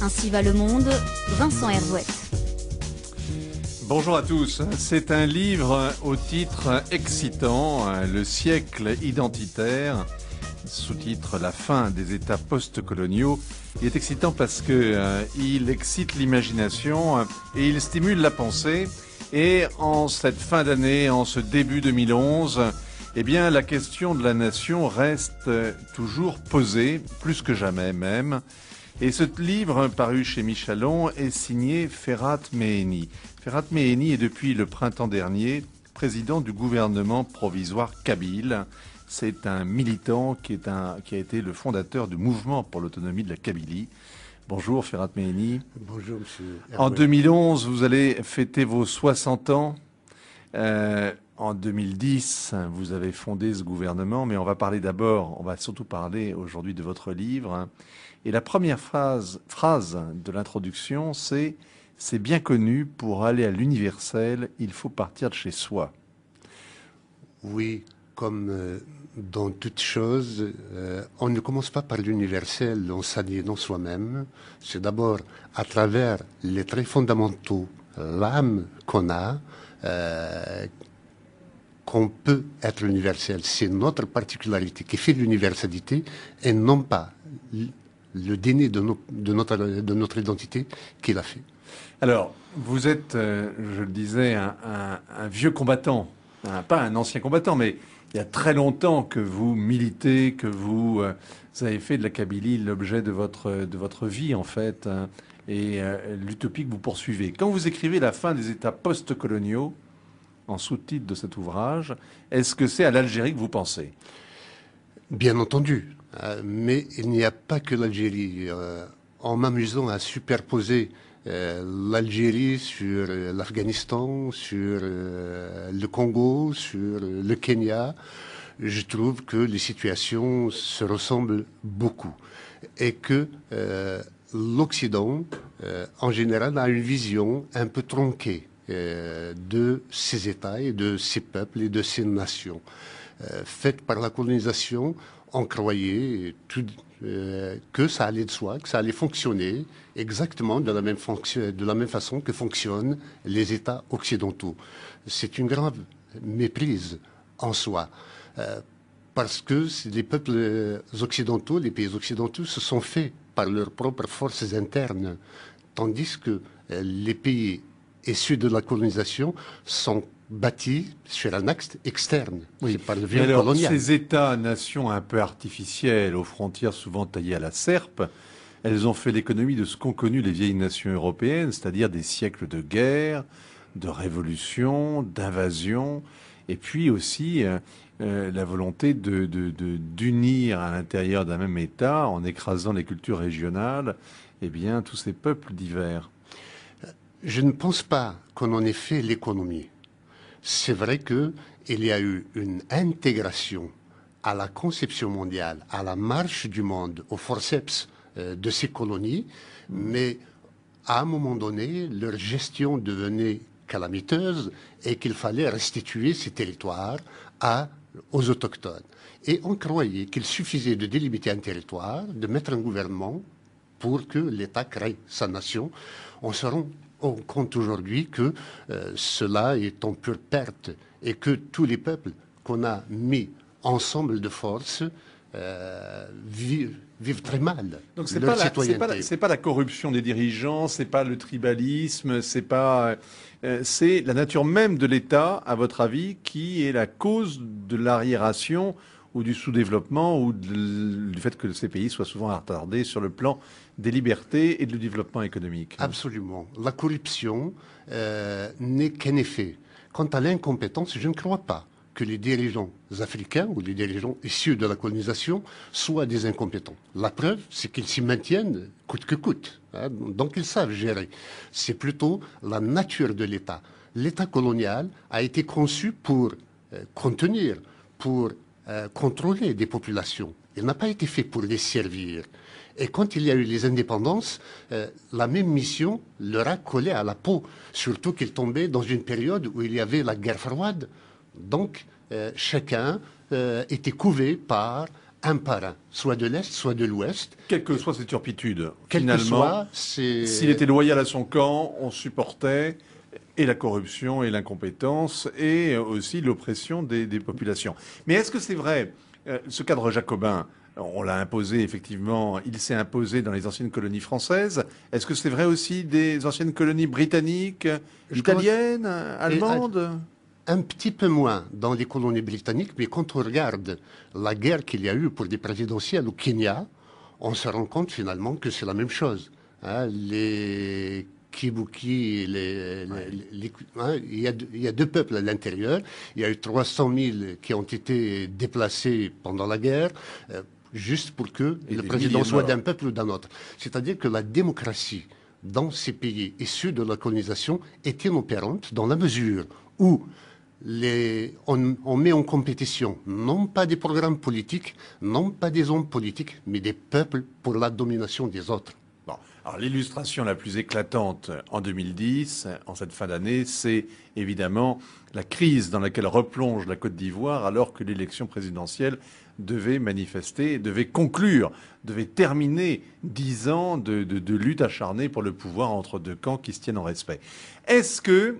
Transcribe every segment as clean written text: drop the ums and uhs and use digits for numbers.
Ainsi va le monde, Vincent Herzouet. Bonjour à tous. C'est un livre au titre excitant, Le siècle identitaire, sous-titre La fin des États post-coloniaux. Il est excitant parce que il excite l'imagination et il stimule la pensée. Et en cette fin d'année, en ce début 2011, eh bien, la question de la nation reste toujours posée, plus que jamais même. Et ce livre, paru chez Michalon, est signé Ferhat Meheni. Ferhat Meheni est depuis le printemps dernier président du gouvernement provisoire kabyle. C'est un militant qui a été le fondateur du mouvement pour l'autonomie de la Kabylie. Bonjour Ferhat Meheni. Bonjour monsieur. En 2011, vous allez fêter vos 60 ans. En 2010, vous avez fondé ce gouvernement, mais on va surtout parler aujourd'hui de votre livre. Et la première phrase de l'introduction, c'est « C'est bien connu, pour aller à l'universel, il faut partir de chez soi ». Oui, comme dans toute chose, on ne commence pas par l'universel en s'aliénant soi-même. C'est d'abord à travers les traits fondamentaux, l'âme qu'on a, qu'on peut être universel. C'est notre particularité qui fait l'universalité et non pas le déni de notre identité qui l'a fait. Alors, vous êtes, je le disais, un vieux combattant, pas un ancien combattant, mais il y a très longtemps que vous militez, que vous avez fait de la Kabylie l'objet de votre vie, en fait, et l'utopie que vous poursuivez. Quand vous écrivez La fin des États post-coloniaux, en sous-titre de cet ouvrage, est-ce que c'est à l'Algérie que vous pensez? Bien entendu, mais il n'y a pas que l'Algérie. En m'amusant à superposer l'Algérie sur l'Afghanistan, sur le Congo, sur le Kenya, je trouve que les situations se ressemblent beaucoup et que l'Occident, en général, a une vision un peu tronquée de ces États et de ces peuples et de ces nations. Faites par la colonisation, on croyait que ça allait de soi, que ça allait fonctionner exactement de la même façon que fonctionnent les États occidentaux. C'est une grave méprise en soi, parce que les peuples occidentaux, les pays occidentaux se sont faits par leurs propres forces internes, tandis que les pays issus de la colonisation sont bâtis sur un axe externe. Oui. Par le vieux colonial. Ces États-nations un peu artificielles, aux frontières souvent taillées à la serpe, elles ont fait l'économie de ce qu'ont connu les vieilles nations européennes, c'est-à-dire des siècles de guerre, de révolution, d'invasion, et puis aussi la volonté d'unir à l'intérieur d'un même État, en écrasant les cultures régionales, eh bien, tous ces peuples divers. Je ne pense pas qu'on en ait fait l'économie. C'est vrai qu'il y a eu une intégration à la conception mondiale, à la marche du monde, au forceps de ces colonies, mais à un moment donné, leur gestion devenait calamiteuse et qu'il fallait restituer ces territoires aux autochtones. Et on croyait qu'il suffisait de délimiter un territoire, de mettre un gouvernement pour que l'État crée sa nation. On se rend compte aujourd'hui que cela est en pure perte et que tous les peuples qu'on a mis ensemble de force vivent très mal. Donc c'est pas la corruption des dirigeants, c'est pas le tribalisme, c'est la nature même de l'État, à votre avis, qui est la cause de l'arriération ou du sous-développement ou du fait que ces pays soient souvent retardés sur le plan des libertés et du développement économique. Absolument. La corruption n'est qu'un effet. Quant à l'incompétence, je ne crois pas que les dirigeants africains ou les dirigeants issus de la colonisation soient des incompétents. La preuve, c'est qu'ils s'y maintiennent coûte que coûte. Donc ils savent gérer. C'est plutôt la nature de l'État. L'État colonial a été conçu pour contenir, pour contrôler des populations. Il n'a pas été fait pour les servir. Et quand il y a eu les indépendances, la même mission leur a collé à la peau, surtout qu'ils tombaient dans une période où il y avait la guerre froide. Donc, chacun était couvé par un par un, soit de l'Est, soit de l'Ouest. Quelle que soit ses turpitudes, Quel que finalement, soit, c'est... s'il était loyal à son camp, on supportait et la corruption et l'incompétence et aussi l'oppression des populations. Mais est-ce que c'est vrai, ce cadre jacobin, on l'a imposé effectivement, il s'est imposé dans les anciennes colonies françaises. Est-ce que c'est vrai aussi des anciennes colonies britanniques, italiennes, allemandes? Un petit peu moins dans les colonies britanniques, mais quand on regarde la guerre qu'il y a eu pour des présidentielles au Kenya, on se rend compte finalement que c'est la même chose. Hein, les Kibuki, il y a deux peuples à l'intérieur. Il y a eu 300 000 qui ont été déplacés pendant la guerre, juste pour que le président soit d'un peuple ou d'un autre. C'est-à-dire que la démocratie dans ces pays issus de la colonisation est inopérante dans la mesure où on met en compétition non pas des programmes politiques, non pas des hommes politiques, mais des peuples pour la domination des autres. Bon. Alors l'illustration la plus éclatante en 2010, en cette fin d'année, c'est évidemment la crise dans laquelle replonge la Côte d'Ivoire alors que l'élection présidentielle devait manifester, devait conclure, devait terminer 10 ans de lutte acharnée pour le pouvoir entre deux camps qui se tiennent en respect. Est-ce que...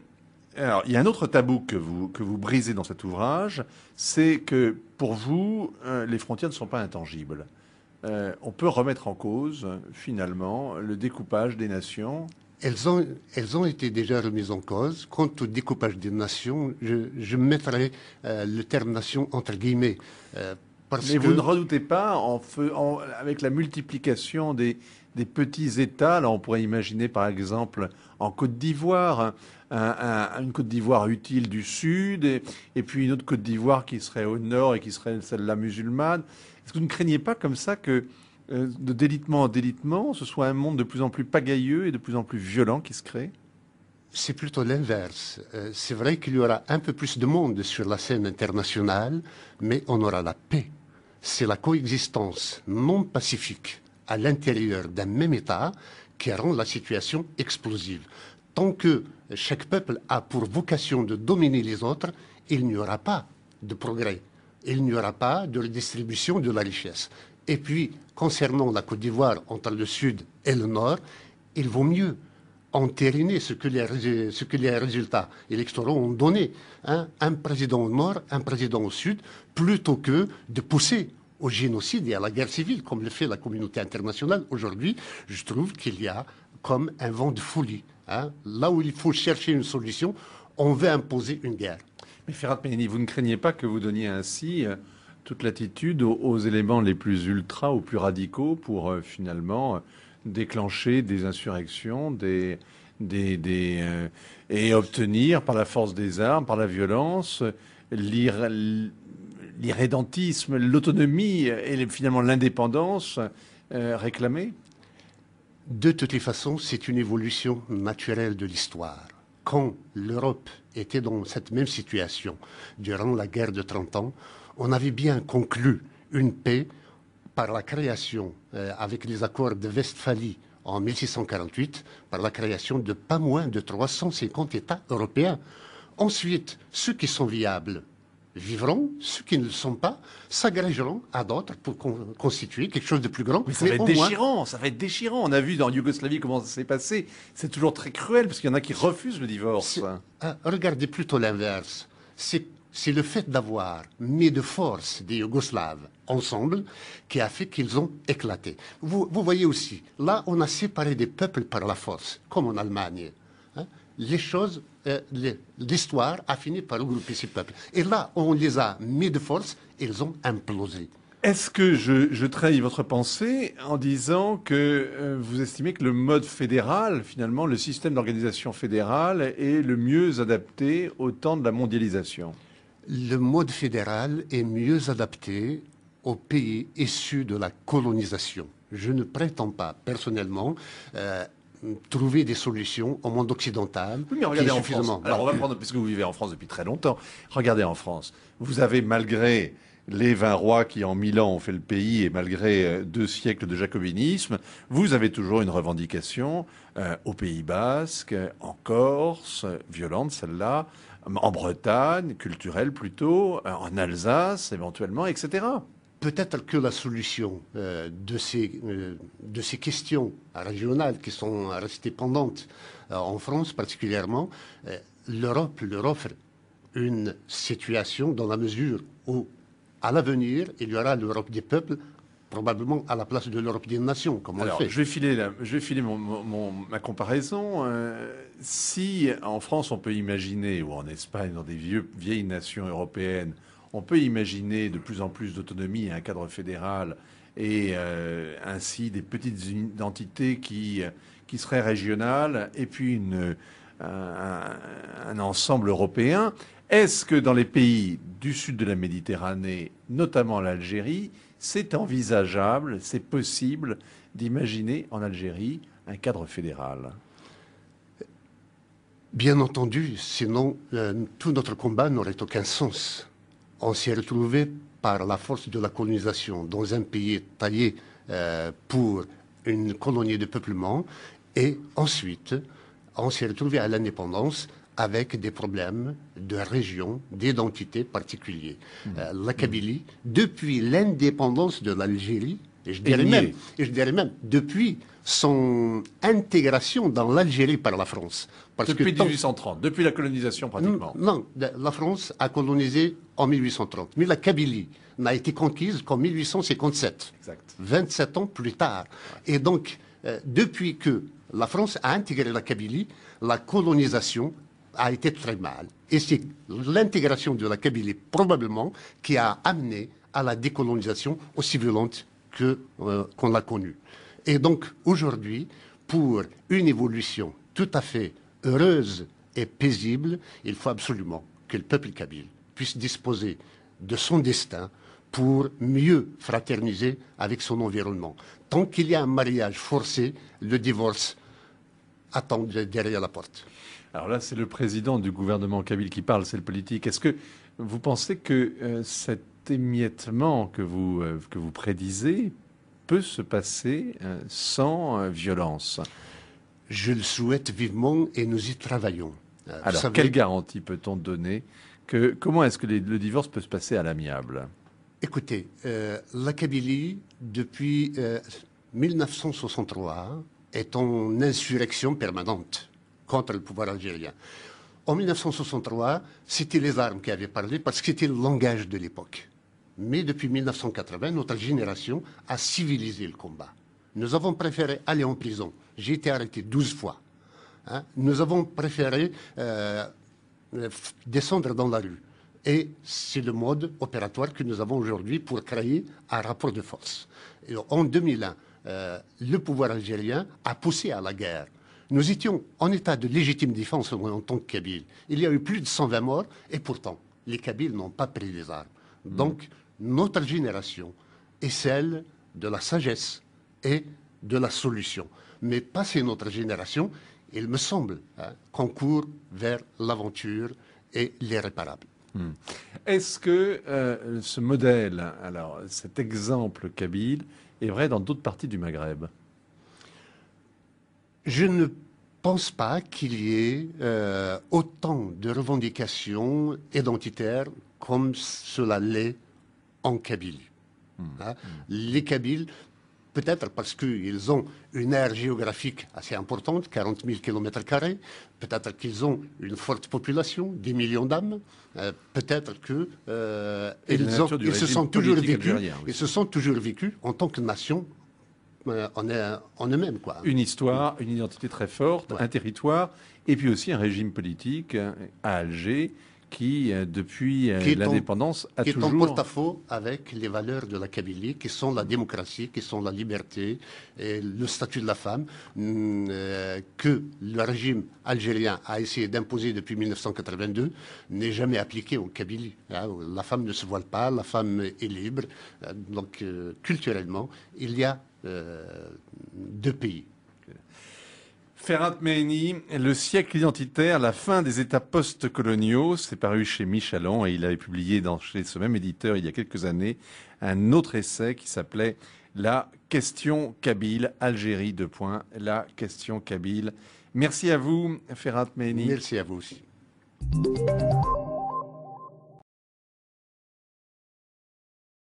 Alors, il y a un autre tabou que vous brisez dans cet ouvrage, c'est que pour vous, les frontières ne sont pas intangibles. On peut remettre en cause, finalement, le découpage des nations. Elles ont été déjà remises en cause. Quant au découpage des nations, je mettrai le terme nation entre guillemets. Mais vous ne redoutez pas, avec la multiplication des petits États, là on pourrait imaginer par exemple en Côte d'Ivoire, une Côte d'Ivoire utile du Sud, et puis une autre Côte d'Ivoire qui serait au nord et qui serait celle-là musulmane. Est-ce que vous ne craignez pas comme ça que de délitement en délitement, ce soit un monde de plus en plus pagailleux et de plus en plus violent qui se crée? C'est plutôt l'inverse. C'est vrai qu'il y aura un peu plus de monde sur la scène internationale, mais on aura la paix. C'est la coexistence non pacifique à l'intérieur d'un même État qui rend la situation explosive. Tant que chaque peuple a pour vocation de dominer les autres, il n'y aura pas de progrès. Il n'y aura pas de redistribution de la richesse. Et puis, concernant la Côte d'Ivoire, entre le Sud et le Nord, il vaut mieux entériner ce que les résultats électoraux ont donné. Hein, un président au Nord, un président au Sud, plutôt que de pousser au génocide et à la guerre civile, comme le fait la communauté internationale. Aujourd'hui, je trouve qu'il y a comme un vent de folie. Hein. Là où il faut chercher une solution, on veut imposer une guerre. Mais Ferhat Meini, vous ne craignez pas que vous donniez ainsi toute latitude aux éléments les plus ultra ou plus radicaux pour finalement déclencher des insurrections et obtenir par la force des armes, par la violence, l'irrédentisme, l'autonomie et finalement l'indépendance réclamée? De toutes les façons, c'est une évolution naturelle de l'histoire. Quand l'Europe était dans cette même situation durant la guerre de 30 ans, on avait bien conclu une paix par la création, avec les accords de Westphalie en 1648, par la création de pas moins de 350 États européens. Ensuite, ceux qui sont viables vivront, ceux qui ne le sont pas s'agrégeront à d'autres pour constituer quelque chose de plus grand. Mais ça va être déchirant, ça va être déchirant. On a vu dans Yougoslavie comment ça s'est passé. C'est toujours très cruel parce qu'il y en a qui refusent le divorce. Regardez plutôt l'inverse. C'est le fait d'avoir mis de force des Yougoslaves ensemble qui a fait qu'ils ont éclaté. Vous voyez aussi, là on a séparé des peuples par la force, comme en Allemagne. Hein. Les choses, l'histoire a fini par regrouper ces peuples. Et là, on les a mis de force, ils ont implosé. Est-ce que je trahis votre pensée en disant que vous estimez que le mode fédéral, finalement, le système d'organisation fédérale est le mieux adapté au temps de la mondialisation? Le mode fédéral est mieux adapté aux pays issus de la colonisation. Je ne prétends pas, personnellement, trouver des solutions au monde occidental. Oui, mais regardez en France. Alors on va prendre, puisque vous vivez en France depuis très longtemps, regardez en France. Vous avez, malgré les 20 rois qui en 1000 ans ont fait le pays et malgré 2 siècles de jacobinisme, vous avez toujours une revendication au Pays Basque, en Corse, violente celle-là, en Bretagne, culturelle plutôt, en Alsace éventuellement, etc. peut-être que la solution de ces questions régionales qui sont restées pendantes en France particulièrement, l'Europe leur offre une situation dans la mesure où, à l'avenir, il y aura l'Europe des peuples, probablement à la place de l'Europe des nations, comme on le fait. Je vais filer ma comparaison. Si en France on peut imaginer, ou en Espagne, dans des vieilles nations européennes, on peut imaginer de plus en plus d'autonomie et un cadre fédéral et ainsi des petites identités qui seraient régionales et puis un ensemble européen. Est-ce que dans les pays du sud de la Méditerranée, notamment l'Algérie, c'est envisageable, c'est possible d'imaginer en Algérie un cadre fédéral? Bien entendu, sinon tout notre combat n'aurait aucun sens. On s'est retrouvé par la force de la colonisation dans un pays taillé pour une colonie de peuplement et ensuite on s'est retrouvé à l'indépendance avec des problèmes de région, d'identité particuliers. La Kabylie, depuis l'indépendance de l'Algérie, et je dirais même depuis son intégration dans l'Algérie par la France. Depuis 1830, depuis la colonisation pratiquement. Non, la France a colonisé en 1830, mais la Kabylie n'a été conquise qu'en 1857, exact. 27 ans plus tard. Ouais. Et donc, depuis que la France a intégré la Kabylie, la colonisation a été très mal. Et c'est l'intégration de la Kabylie, probablement, qui a amené à la décolonisation aussi violente qu'on l'a connue. Et donc, aujourd'hui, pour une évolution tout à fait heureuse et paisible, il faut absolument que le peuple kabyle puisse disposer de son destin pour mieux fraterniser avec son environnement. Tant qu'il y a un mariage forcé, le divorce attend derrière la porte. Alors là, c'est le président du gouvernement kabyle qui parle, c'est le politique. Est-ce que vous pensez que cet émiettement que vous prédisez peut se passer sans violence? Je le souhaite vivement et nous y travaillons. Alors, quelle garantie peut-on donner comment est-ce que le divorce peut se passer à l'amiable? Écoutez, la Kabylie, depuis 1963, est en insurrection permanente contre le pouvoir algérien. En 1963, c'était les armes qui avaient parlé parce que c'était le langage de l'époque. Mais depuis 1980, notre génération a civilisé le combat. Nous avons préféré aller en prison. J'ai été arrêté 12 fois. Nous avons préféré descendre dans la rue. Et c'est le mode opératoire que nous avons aujourd'hui pour créer un rapport de force. Et en 2001, le pouvoir algérien a poussé à la guerre. Nous étions en état de légitime défense en tant que Kabyles. Il y a eu plus de 120 morts et pourtant, les Kabyles n'ont pas pris les armes. Donc, notre génération est celle de la sagesse et de la solution. Mais passé notre génération, il me semble qu'on court vers l'aventure et l'irréparable. Est-ce que ce modèle, alors cet exemple kabyle, est vrai dans d'autres parties du Maghreb? Je ne pense pas qu'il y ait autant de revendications identitaires comme cela l'est en Kabylie. Les Kabyles, peut-être parce qu'ils ont une aire géographique assez importante, 40 000 km², peut-être qu'ils ont une forte population, des millions d'âmes, peut-être qu'ils se sont toujours vécus en tant que nation en eux-mêmes, quoi. Une histoire, une identité très forte, un territoire, et puis aussi un régime politique à Alger qui, depuis l'indépendance, a toujours... Qui est en porte-à-faux avec les valeurs de la Kabylie, qui sont la démocratie, qui sont la liberté, et le statut de la femme, que le régime algérien a essayé d'imposer depuis 1982, n'est jamais appliqué en Kabylie. La femme ne se voile pas, la femme est libre. Donc, culturellement, il y a deux pays. Ferhat Mehni, Le siècle identitaire, la fin des États post-coloniaux, c'est paru chez Michalon et il avait publié chez ce même éditeur il y a quelques années un autre essai qui s'appelait La question kabyle, Algérie, la question kabyle. Merci à vous, Ferhat Mehni. Merci à vous aussi.